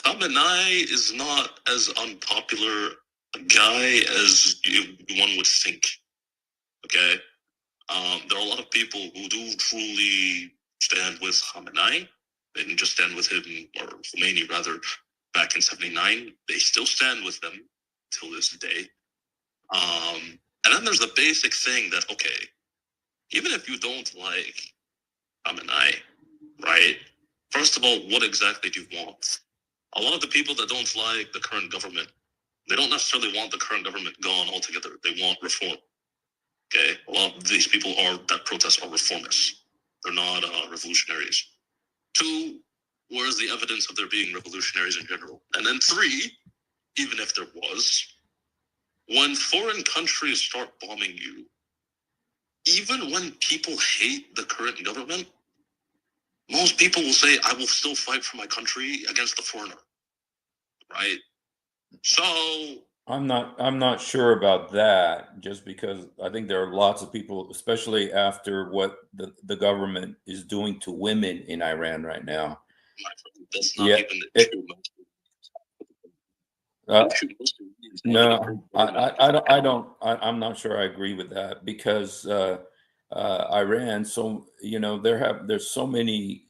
Khamenei is not as unpopular a guy as one would think. Okay, there are a lot of people who do truly stand with Khamenei. They didn't just stand with him, or Khomeini rather, back in '79. They still stand with them till this day. And then there's the basic thing that, okay, even if you don't like Khamenei, right? First of all, what exactly do you want? A lot of the people that don't like the current government, they don't necessarily want the current government gone altogether. They want reform. Okay, a lot of these people that protest are reformists. They're not revolutionaries. Two, where's the evidence of there being revolutionaries in general? And then three, even if there was, when foreign countries start bombing you, even when people hate the current government, most people will say, I will still fight for my country against the foreigner, right? So I'm not sure about that, just because I think there are lots of people, especially after what the government is doing to women in Iran right now. that's not Yeah, even the true. uh, no, I'm not sure I agree with that, because Iran, so there's so many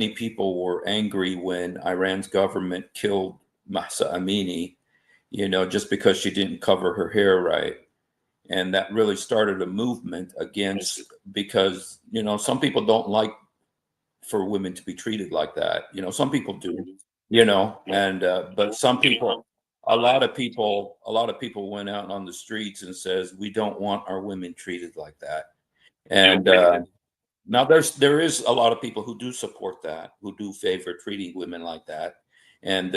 people were angry when Iran's government killed Mahsa Amini, just because she didn't cover her hair right. And that really started a movement against, because, some people don't like for women to be treated like that. Some people do, and, but some people, a lot of people went out on the streets and says, we don't want our women treated like that. And, now there is a lot of people who do support that, who do favor treating women like that. And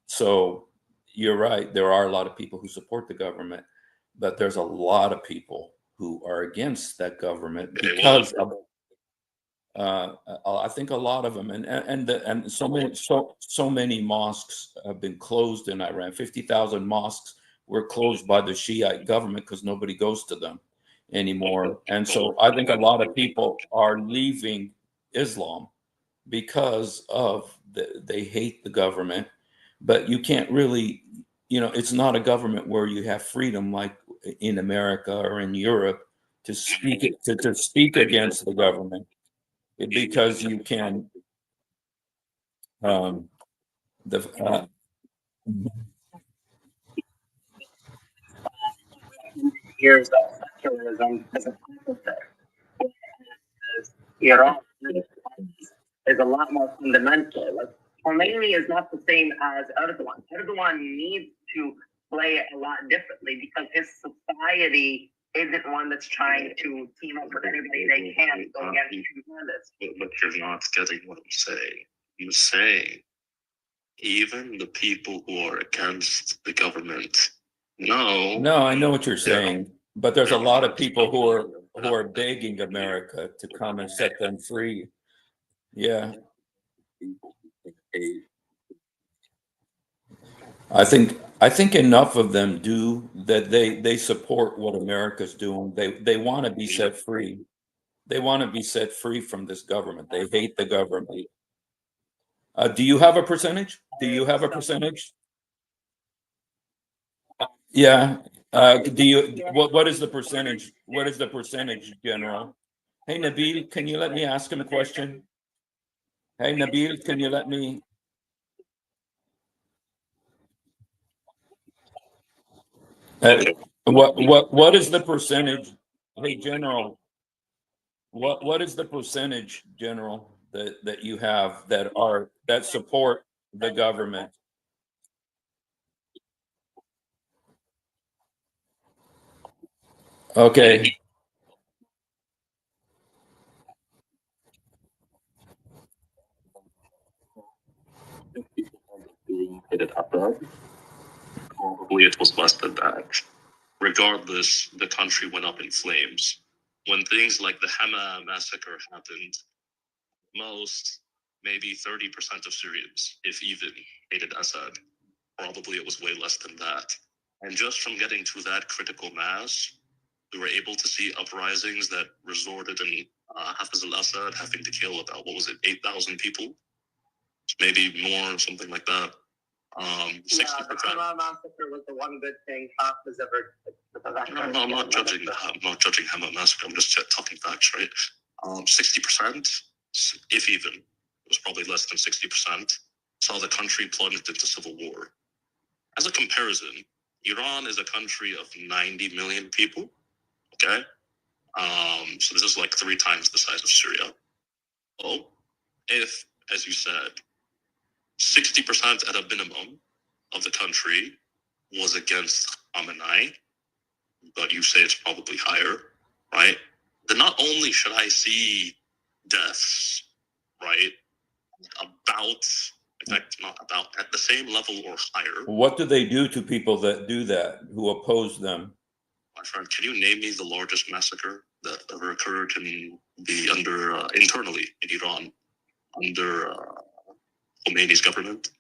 so you're right, there are a lot of people who support the government, but there's a lot of people who are against that government because of, I think a lot of them, and so many mosques have been closed in Iran. 50,000 mosques were closed by the Shiite government because nobody goes to them anymore. And so I think a lot of people are leaving Islam because of they hate the government. But you can't really, it's not a government where you have freedom like in America or in Europe to speak against the government, because you can, um, the years of secularism as a concept. Iran is a lot more fundamental. Like, Khomeini is not the same as Erdogan. Erdogan needs to play a lot differently because his society isn't one that's trying to team up with anybody they can to go against this. But you're not getting what I'm saying. You say even the people who are against the government. No, I know what you're saying, but there's a lot of people who are begging America to come and set them free. Yeah, I think enough of them do that they support what America's doing. They want to be set free. They want to be set free from this government. They hate the government. Do you have a percentage? Do you have a percentage? Yeah. Do you? What is the percentage? What is the percentage, General? Hey, Nabil, can you let me ask him a question? Hey, Nabil, can you let me? Uh, what is the percentage? Hey, General, what is the percentage, General, that you have that support the government? Okay. probably it was less than that. Regardless, the country went up in flames. When things like the Hama massacre happened, most, maybe 30% of Syrians, if even, hated Assad. Probably it was way less than that. And just from getting to that critical mass, we were able to see uprisings that resorted in Hafiz al-Assad having to kill about, what was it, 8,000 people? maybe more, something like that. 60%. Yeah, the Hama massacre was the one good thing Hafez ever. No, I'm not judging. I'm not judging Hama massacre. I'm just talking facts, right? 60%, if even, it was probably less than 60%, saw the country plunged into civil war. As a comparison, Iran is a country of 90 million people. Okay, so this is like 3 times the size of Syria. Well, if, as you said, 60% at a minimum of the country was against Khamenei, but you say it's probably higher, right? Then not only should I see deaths, right, about, in fact, not about, at the same level or higher. What do they do to people that do that, who oppose them? My friend, can you name me the largest massacre that ever occurred in the internally in Iran under Khomeini's government?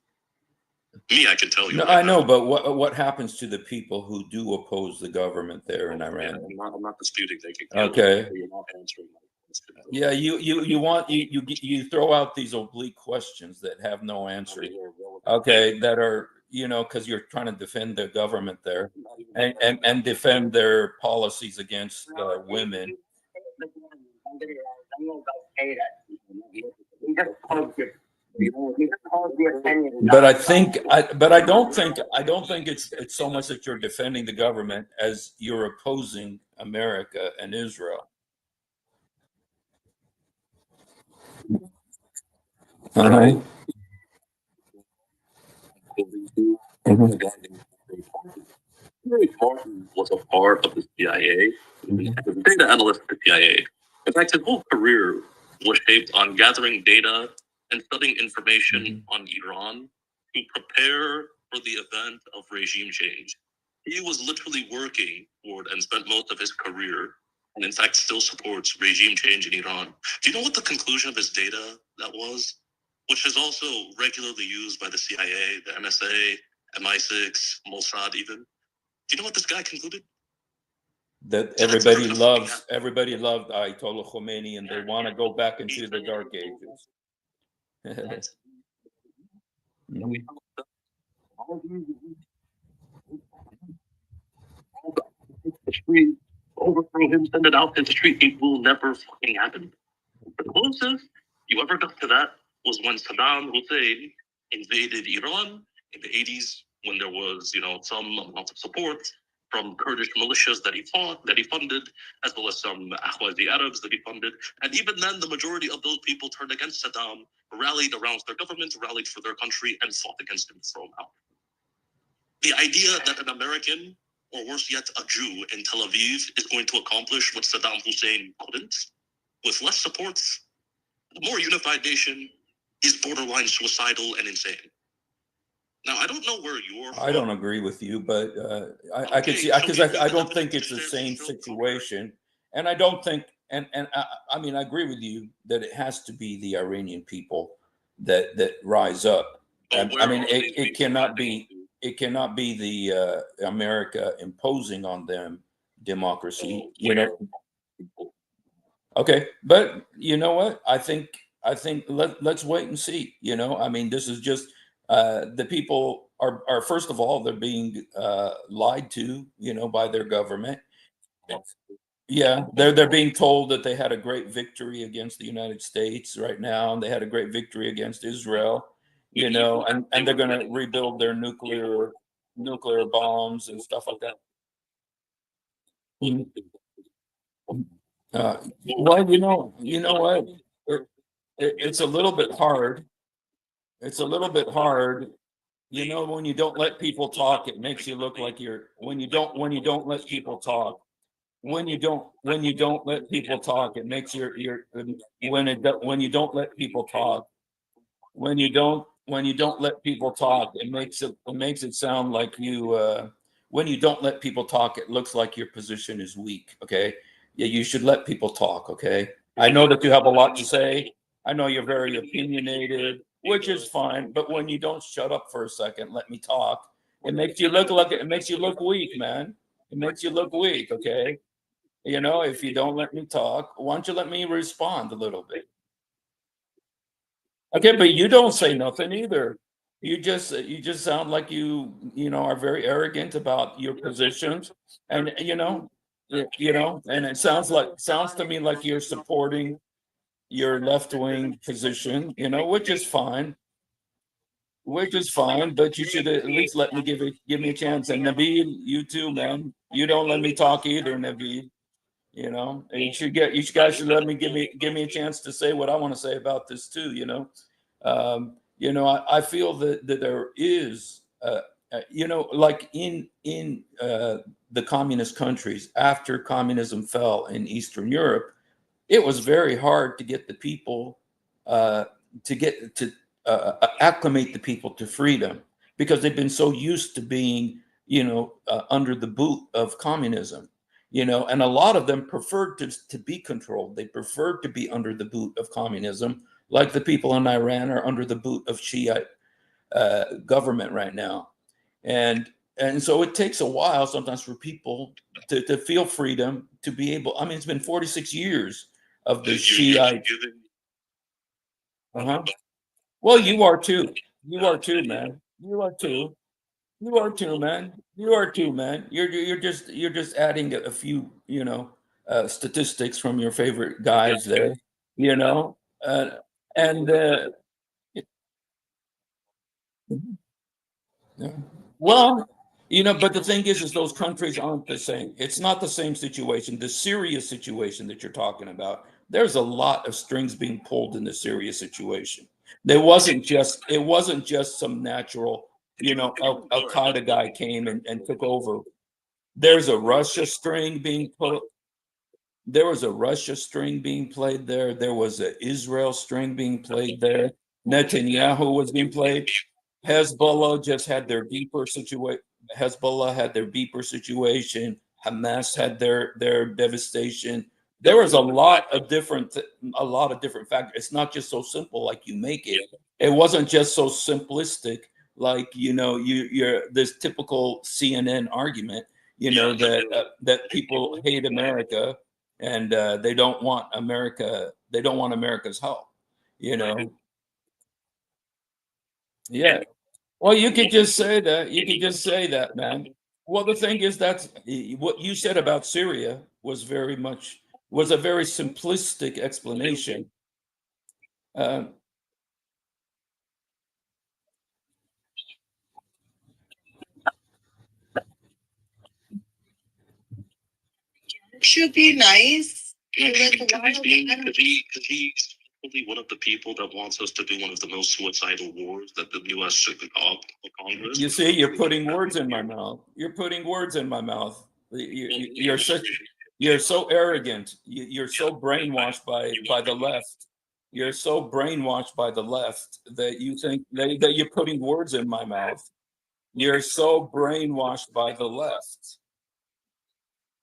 Me, I can tell you. No, right I know, now. but what happens to the people who do oppose the government there in Iran? Yeah, I'm not disputing they can kill. Okay. You're not answering my question. Yeah, you throw out these oblique questions that have no answer. Okay, that are, because you're trying to defend the government there and defend their policies against women. But I don't think it's so much that you're defending the government as you're opposing America and Israel. Uh-huh. Was a part of the CIA, data analyst at the CIA. In fact, his whole career was shaped on gathering data and studying information on Iran to prepare for the event of regime change. He was literally working toward and spent most of his career, and in fact still supports regime change in Iran. Do you know what the conclusion of his data that was? Which is also regularly used by the CIA, the NSA, MI6, Mossad even. Do you know what this guy concluded? That everybody loved Ayatollah Khomeini, and they want to go back into the dark ages. The street, overthrow him, send it out in the street. It will never fucking happen. The closest you ever got to that was when Saddam Hussein invaded Iran in the 80s, when there was, some amount of support from Kurdish militias that he funded, as well as some Ahwazi Arabs that he funded. And even then, the majority of those people turned against Saddam, rallied around their government, rallied for their country, and fought against him to throw him out. The idea that an American, or worse yet, a Jew in Tel Aviv is going to accomplish what Saddam Hussein couldn't, with less support, a more unified nation, is borderline suicidal and insane. Now, I don't know where you're from. I don't agree with you, but I can see, because I don't think it's the same situation. And I don't think, and I mean, I agree with you that it has to be the Iranian people that rise up. I mean, it cannot be the America imposing on them democracy, Okay, but you know what? I think let's wait and see. I mean, this is just the people are first of all, they're being lied to, by their government. Yeah, they're being told that they had a great victory against the United States right now, and they had a great victory against Israel, and they're going to rebuild their nuclear bombs and stuff like that. Well, you know what? It's a little bit hard. It's a little bit hard. When you don't let people talk, it makes you look like you're. When you don't let people talk. When you don't let people talk, it makes when you don't let people talk. When you don't let people talk, it makes it sound like you. When you don't let people talk, it looks like your position is weak. Okay. Yeah, you should let people talk. Okay. I know that you have a lot to say. I know you're very opinionated, which is fine. But when you don't shut up for a second, let me talk. It makes you look weak, man. It makes you look weak. Okay. If you don't let me talk, why don't you let me respond a little bit? Okay, but you don't say nothing either. You just sound like you know are very arrogant about your positions, and and it sounds to me like you're supporting your left wing position, which is fine, but you should at least let me give me a chance. And Naveed, you too, man. You don't let me talk either, Naveed. And you guys should let me give me a chance to say what I want to say about this too. I feel that there is, like in the communist countries after communism fell in Eastern Europe, it was very hard to get the people uh, to acclimate the people to freedom because they've been so used to being, under the boot of communism. And a lot of them preferred to be controlled. They preferred to be under the boot of communism, like the people in Iran are under the boot of Shiite government right now. And so it takes a while sometimes for people to feel freedom, to be able. I mean, it's been 46 years of the Shiite. Uh-huh. Well, you are too. You are too, man. You are too. You are too, man. You are too, man. You're just adding a few, statistics from your favorite guys there, you know, uh, and yeah. Well, but the thing is those countries aren't the same. It's not the same situation. The Syria situation that you're talking about, there's a lot of strings being pulled in the Syria situation. It wasn't just some natural, Al Qaeda guy came and took over. There's a Russia string being pulled. There was a Russia string being played there. There was an Israel string being played there. Netanyahu was being played. Hezbollah just had their beeper situation. Hezbollah had their beeper situation. Hamas had their devastation. There was a lot of different factors. It's not just so simple like you make it. It wasn't just so simplistic like you're this typical CNN argument. That people hate America and they don't want America. They don't want America's help. You know, yeah. Well, you could just say that. You could just say that, man. Well, the thing is, that's what you said about Syria was a very simplistic explanation. Uh, Should be nice. He's probably one of the people that wants us to do one of the most suicidal wars that the U.S. should Congress. you see, you're putting words in my mouth. You're putting words in my mouth. You're so arrogant. You're so brainwashed by the left. You're so brainwashed by the left that you think that you're putting words in my mouth. You're so brainwashed by the left.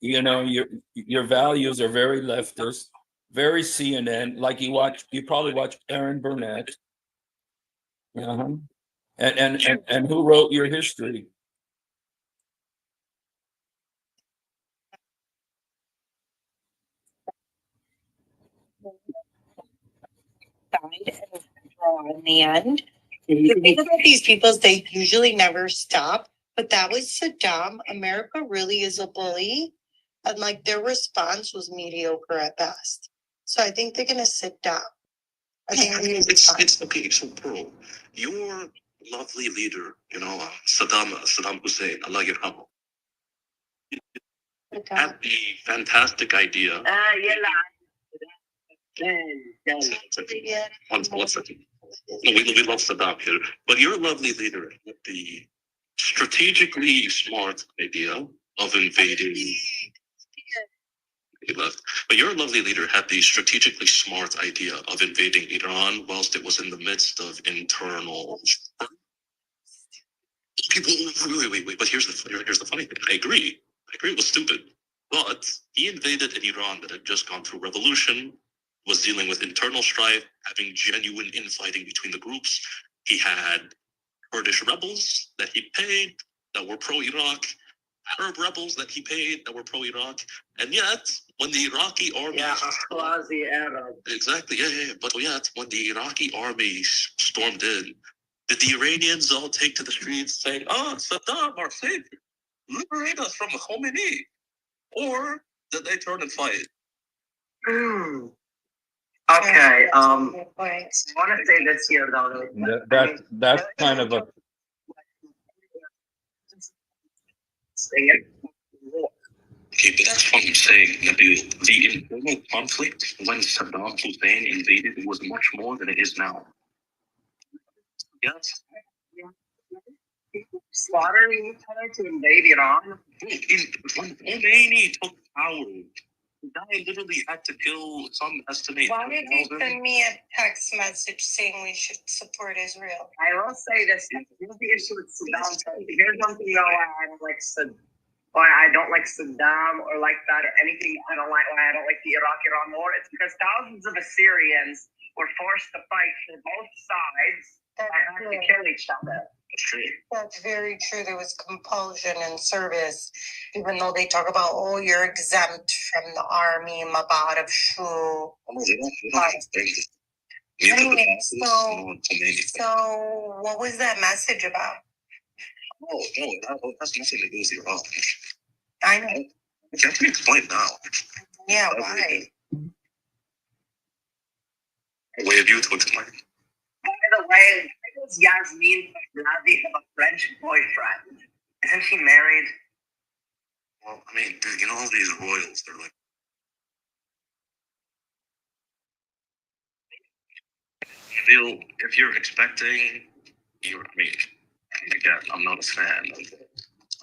Your values are very leftist, very CNN. Like you probably watch Aaron Burnett. Uh-huh. And who wrote your history? Died and draw in the end. The thing about these people is they usually never stop, but that was Saddam. America really is a bully, and like their response was mediocre at best. So I think they're gonna sit down. I think It's okay. So, bro, your lovely leader, Saddam Hussein, Allah yarhamu, had the fantastic idea. One second. No, we love Saddam here, but your lovely leader had the strategically smart idea of invading. He left. But your lovely leader had the strategically smart idea of invading Iran whilst it was in the midst of internal. People, wait. But here's the funny thing. I agree it was stupid. But he invaded an Iran that had just gone through revolution, was dealing with internal strife, having genuine infighting between the groups. He had Kurdish rebels that he paid that were pro-Iraq, Arab rebels that he paid that were pro-Iraq, and yet when the Iraqi army, Arab. exactly, yeah. But yet when the Iraqi army stormed in, did the Iranians all take to the streets saying, "Oh, Saddam, our savior, liberate us from the Khomeini," or did they turn and fight? Okay. I want to say this here though. That's kind of a Okay, but that's what I'm saying, Nabil. The internal conflict when Saddam Hussein invaded was much more than it is now. Yes. Slaughtering each other to invade Iran. When Khomeini took power, the guy literally had to kill some estimate. Why did you send me a text message saying we should support Israel? I will say this. Here's the issue with Saddam. Here's something though why I don't like Saddam or like that or anything. Why I don't like the Iraq-Iran war. It's because thousands of Assyrians were forced to fight for both sides and had to kill each other. That's very true. There was compulsion in service, even though they talk about, oh, you're exempt from the army, Mabad of Shu. Anyway, so what was that message about? Oh, no, that has nothing to do with Iraq. I know. I can explain now. Yeah, why? A way of you to explain. By the way, why does Yasmin Fahravi have a French boyfriend? Isn't she married? Well, I mean, dude, you know all these royals, they're like, Phil, if you're expecting, again, I'm not a fan of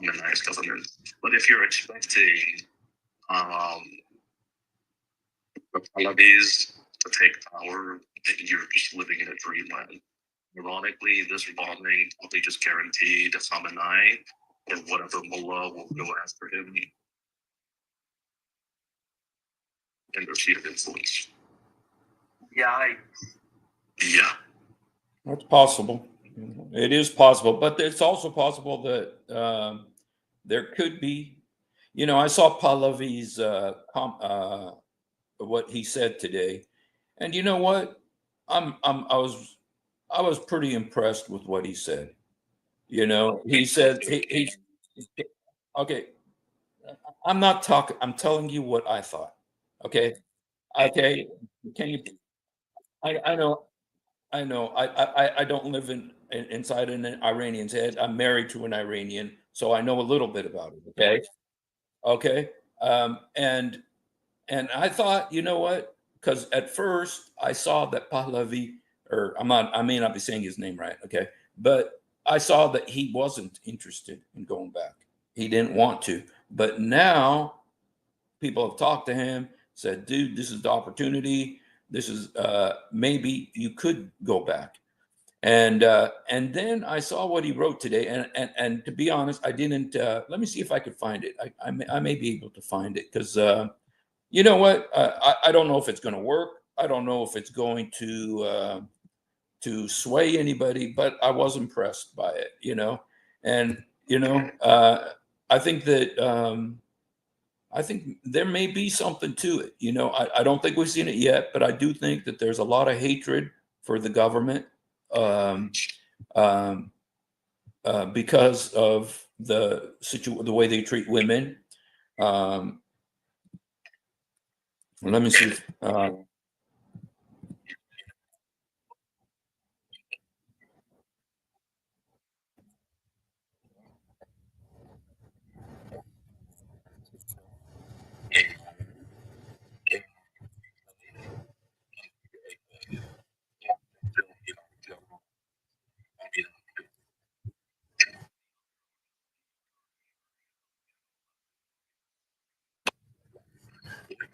a nice government, but if you're expecting the Pahlavis to take power, you're just living in a dreamland. Ironically, this bombing probably just guaranteed Khamenei or whatever mullah will go after him in their seat of influence. Yeah. Yeah. That's possible. It is possible, but it's also possible that there could be. You know, I saw Pahlavi's what he said today, and you know what? I was pretty impressed with what he said. You know, he said he's okay. I'm not talking. I'm telling you what I thought. Okay. Okay. Can you? I know. I know. I don't live inside an Iranian's head. I'm married to an Iranian, so I know a little bit about it. Okay. Okay. And I thought, you know what? Because at first I saw that Pahlavi, or I may not be saying his name right. Okay. But I saw that he wasn't interested in going back. He didn't want to. But now people have talked to him, said, dude, this is the opportunity. This is maybe you could go back. And then I saw what he wrote today, and to be honest, I didn't. Let me see if I could find it. I may be able to find it because you know what? I don't know if it's going to work. I don't know if it's going to sway anybody, but I was impressed by it. You know, and you know, I think that. I think there may be something to it. You know, I don't think we've seen it yet, but I do think that there's a lot of hatred for the government because of the way they treat women. Let me see.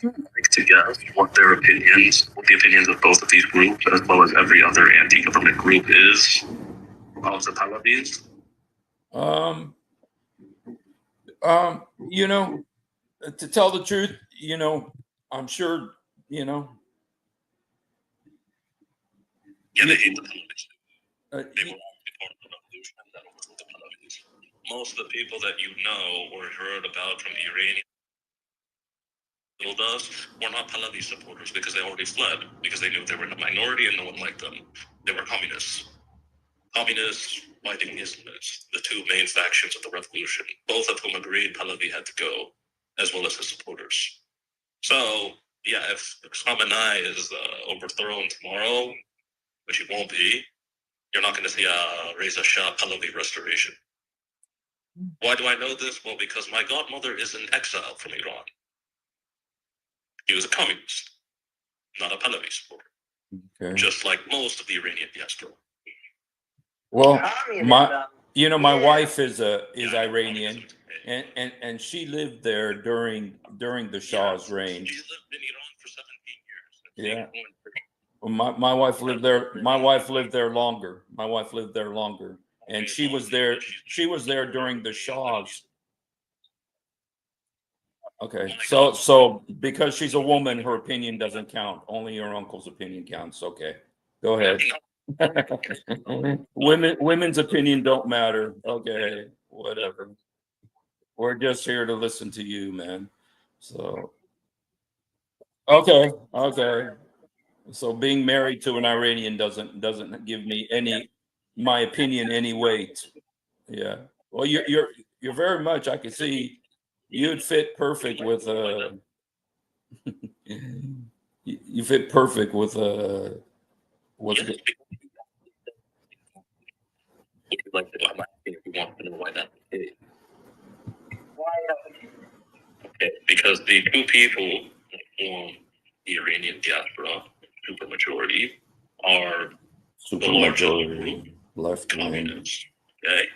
Like to guess what the opinions of both of these groups, as well as every other anti-government group, is of the Pahlavis. You know, to tell the truth, you know, I'm sure, you know. Yeah, they hate the Pahlavis. Uh, They were part of the revolution that overthrew the Pahlavis. most of the people that you know or heard about from the Iranian us were not Pahlavi supporters because they already fled because they knew they were in a minority and no one liked them. They were communists. Communists fighting Islamists, the two main factions of the revolution, both of whom agreed Pahlavi had to go, as well as his supporters. So, yeah, if Khamenei is overthrown tomorrow, which he won't be, you're not going to see a Reza Shah Pahlavi restoration. Why do I know this? Well, because my godmother is in exile from Iran. He was a communist, not a Pahlavi supporter, just like most of the Iranian diaspora. Well, my wife is Iranian, and she lived there during the Shah's reign. She lived in Iran for 17 years. Yeah. Well, my wife lived there. My wife lived there longer. My wife lived there longer, and she was there. She was there during the Shah's. Okay, so because she's a woman, her opinion doesn't count. Only your uncle's opinion counts. Okay, go ahead. Women's opinion don't matter. Okay, whatever. We're just here to listen to you, man. So, okay. So being married to an Iranian doesn't give me my opinion any weight. Yeah. Well, you're very much. I can see you'd fit perfect with you fit perfect with what's good. Like if you want to know why that is. Okay, because the two people that form the Iranian diaspora, supermajority, are the largest group, left communists. Okay,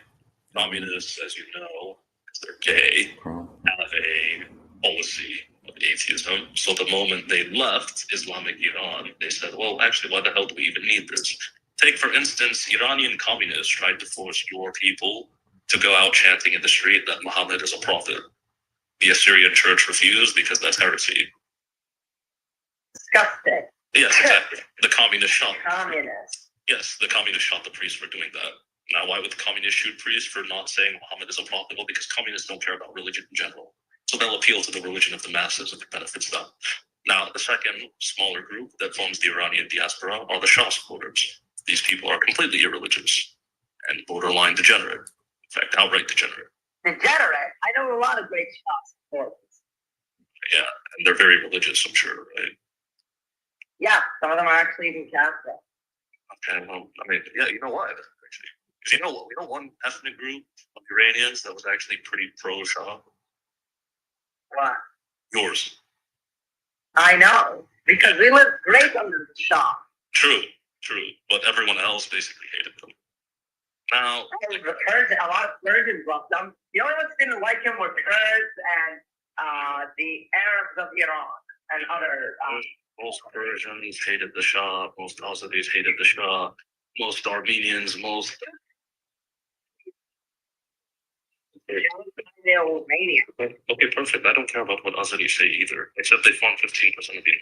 communists, as you know, because they're gay, have a policy of atheism. So the moment they left Islamic Iran, they said, well, actually, why the hell do we even need this? Take, for instance, Iranian communists tried to force your people to go out chanting in the street that Muhammad is a prophet. The Assyrian church refused because that's heresy. Disgusting. Yes, exactly. The communists shot. Communists. Yes, the communists shot the priest for doing that. Now, why would the communists shoot priests for not saying Muhammad is a prophet? Well, because communists don't care about religion in general. So they'll appeal to the religion of the masses if it benefits them. Now, the second smaller group that forms the Iranian diaspora are the Shah supporters. These people are completely irreligious and borderline degenerate. In fact, outright degenerate. Degenerate? I know a lot of great Shah supporters. Yeah, and they're very religious, I'm sure, right? Yeah, some of them are actually even Catholic. Okay, well, I mean, yeah, you know why? Actually, because you know one ethnic group of Iranians that was actually pretty pro-Shah? What? Yours. I know, because we lived great under the Shah. True, but everyone else basically hated them. Now, a lot of Persians loved them. The only ones who didn't like him were Kurds and the Arabs of Iran and other. Most Persians hated the Shah. Most Azeris hated the Shah. Most Armenians, most. Okay, perfect. I don't care about what Azeris say either, except they form 15% of Iran.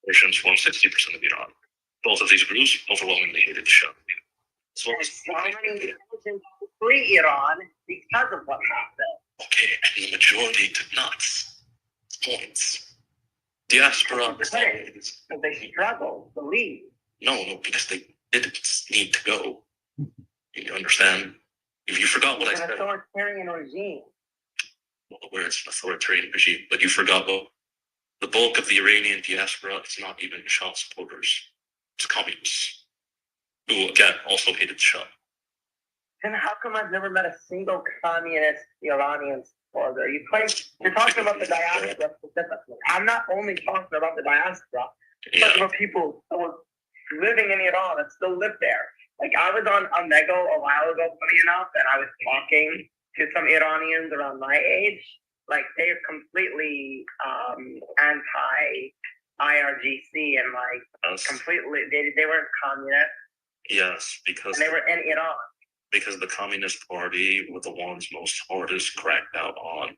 Persians form 60% of Iran. Both of these groups overwhelmingly hated the Shah. So many Persians flee Iran because of what happened. Okay, and the majority did not. Points. Diaspora. Because they struggled to leave. No, because they didn't need to go. You understand? If you forgot what I said. An authoritarian regime. Well, where it's an authoritarian regime, but you forgot what the bulk of the Iranian diaspora is not even Shah supporters. It's communists. Who, again, also hated the Shah. Then how come I've never met a single communist Iranian supporter? You're talking about the diaspora specifically. I'm not only talking about the diaspora. I'm talking about people who were living in Iran and still live there. Like, I was on Omegle a while ago, funny enough, and I was talking to some Iranians around my age. Like, they're completely anti-IRGC and, like, completely, they weren't communist. Yes, because... And they were in Iran. Because the Communist Party were the ones most hardest cracked out on.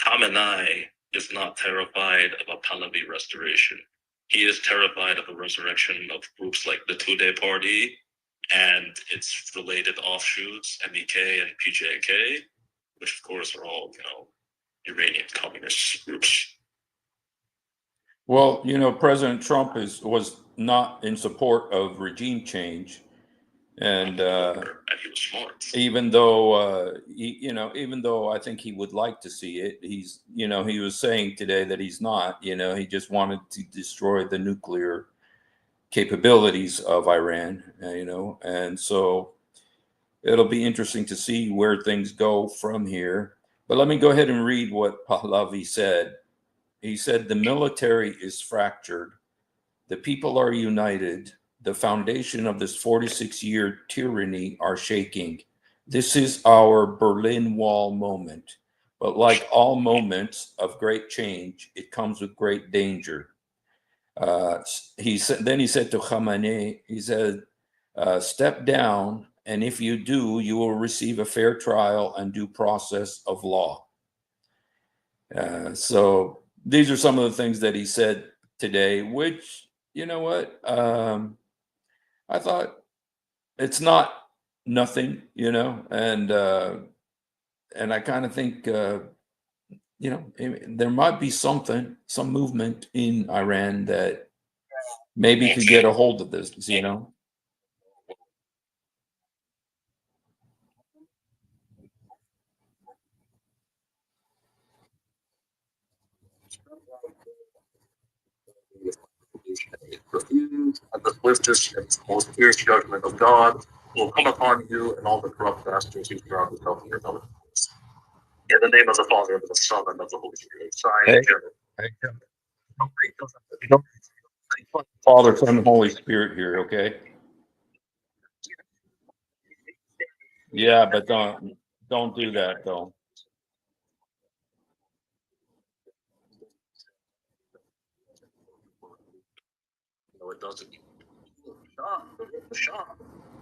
Khamenei is not terrified of a Pahlavi restoration. He is terrified of a resurrection of groups like the Tudeh Party and its related offshoots, MEK and PJK, which of course are all, Iranian communist groups. Well, President Trump was not in support of regime change, and he was smart. even though even though I think he would like to see it, he was saying today that he's not. He just wanted to destroy the nuclear capabilities of Iran. And so it'll be interesting to see where things go from here. But let me go ahead and read what Pahlavi said. He said, "The military is fractured. The people are united. The foundation of this 46-year tyranny are shaking. This is our Berlin Wall moment. But like all moments of great change, it comes with great danger." He said to Khamenei, he said, "Step down, and if you do, you will receive a fair trial and due process of law." So these are some of the things that he said today, which, you know what, I thought it's not nothing, and I kind of think, there might be some movement in Iran that maybe could get a hold of this, Refuse, and the swiftest and most fierce judgment of God will come upon you and all the corrupt bastards who surround yourself in your belly. In the name of the Father, and of the Son, and of the Holy Spirit. Signed, Don't Father, Son, and Holy Spirit here, okay? Yeah, but don't do that though. No, it doesn't.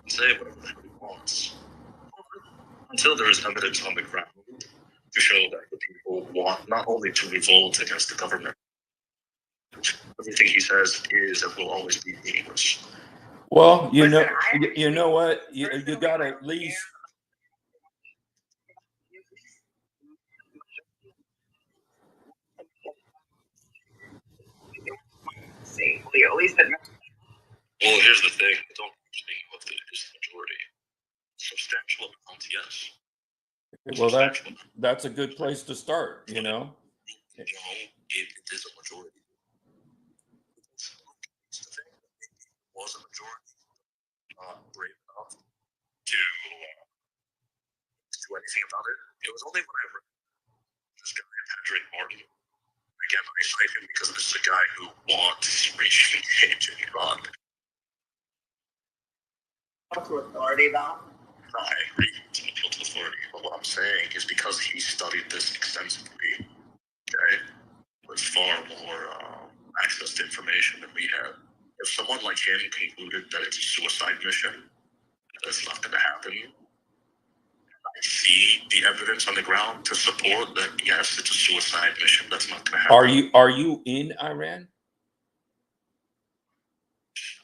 Say whatever he wants. Until there is evidence on the ground to show that the people want not only to revolt against the government, everything he says is and will always be meaningless. Well, you know what? You got to at least. Well, here's the thing. I don't think what is the majority. Substantial amount, yes. Well, that's a good place to start, it is a majority. Was a majority not brave enough to do anything about it. It was only when I read this guy, Patrick Martin. Again, I cite him because this is a guy who wants regime change in Iran. To authority, though. I agree to appeal to authority, but what I'm saying is because he studied this extensively, okay, with far more access to information than we have. If someone like him concluded that it's a suicide mission, that's not going to happen. I see the evidence on the ground to support that. Yes, it's a suicide mission. That's not going to happen. Are you in Iran?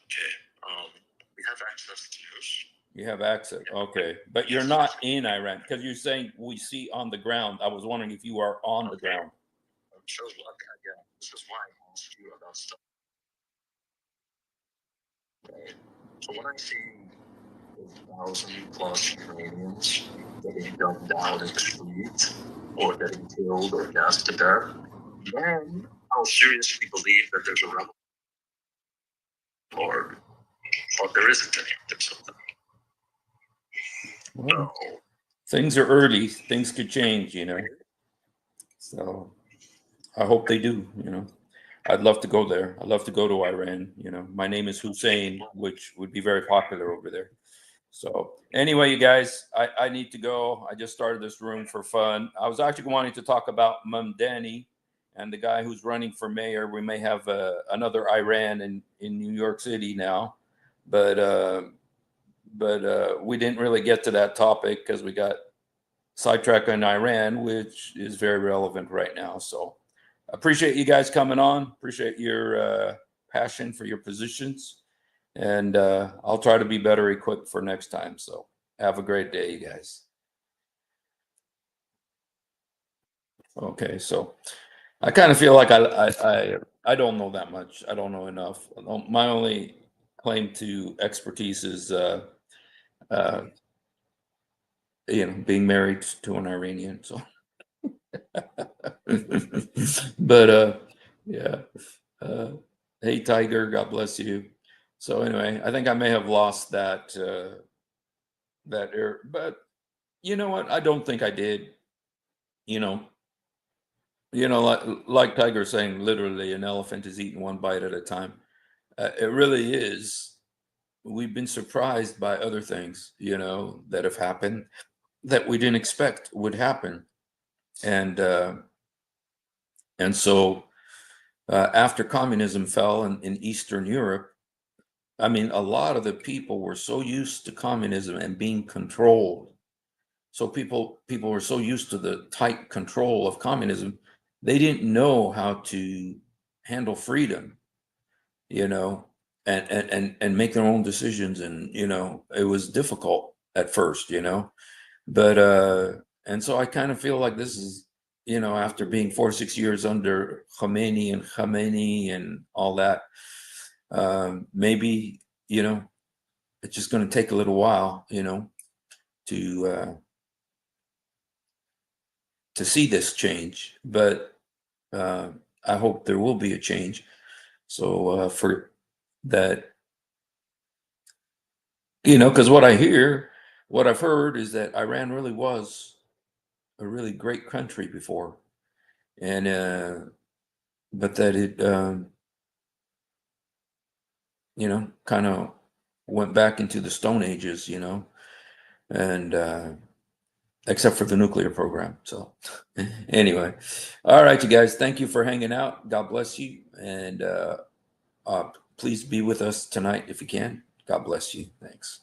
Okay. We have access to news. You have access, okay, but you're not in Iran because you're saying we see on the ground. I was wondering if you are on the ground. So again, this is why I asked you about stuff. Okay. So when I see 1,000+ Iranians getting dumped down in the street or getting killed or gassed to death, then I'll seriously believe that there's a rebel. But there isn't any. There's something. Well, things are early. Things could change, So I hope they do, I'd love to go there. I'd love to go to Iran. My name is Hussein, which would be very popular over there. So anyway, you guys, I need to go. I just started this room for fun. I was actually wanting to talk about Mamdani and the guy who's running for mayor. We may have another Iran in New York City now, but we didn't really get to that topic because we got sidetracked on Iran, which is very relevant right now. So appreciate you guys coming on. Appreciate your passion for your positions. and I'll try to be better equipped for next time. So have a great day, you guys. Okay, so I kind of feel like I don't know that much. I don't know enough. My only claim to expertise is being married to an Iranian. So, but yeah. Hey, Tiger, God bless you. So anyway, I think I may have lost that but you know what? I don't think I did. You know, like Tiger saying, literally, an elephant is eaten one bite at a time. It really is. We've been surprised by other things, that have happened that we didn't expect would happen, and so after communism fell in Eastern Europe, I mean, a lot of the people were so used to communism and being controlled. So people were so used to the tight control of communism, they didn't know how to handle freedom, and make their own decisions. And, it was difficult at first, but, and so I kind of feel like this is, after being 4 or 6 years under Khomeini and all that, maybe, it's just going to take a little while, to see this change, but I hope there will be a change. So for that, because what I've heard is that Iran really was a really great country before, and but that it kind of went back into the Stone Ages, and except for the nuclear program. So anyway, all right, you guys, thank you for hanging out. God bless you, and please be with us tonight if you can. God bless you. Thanks.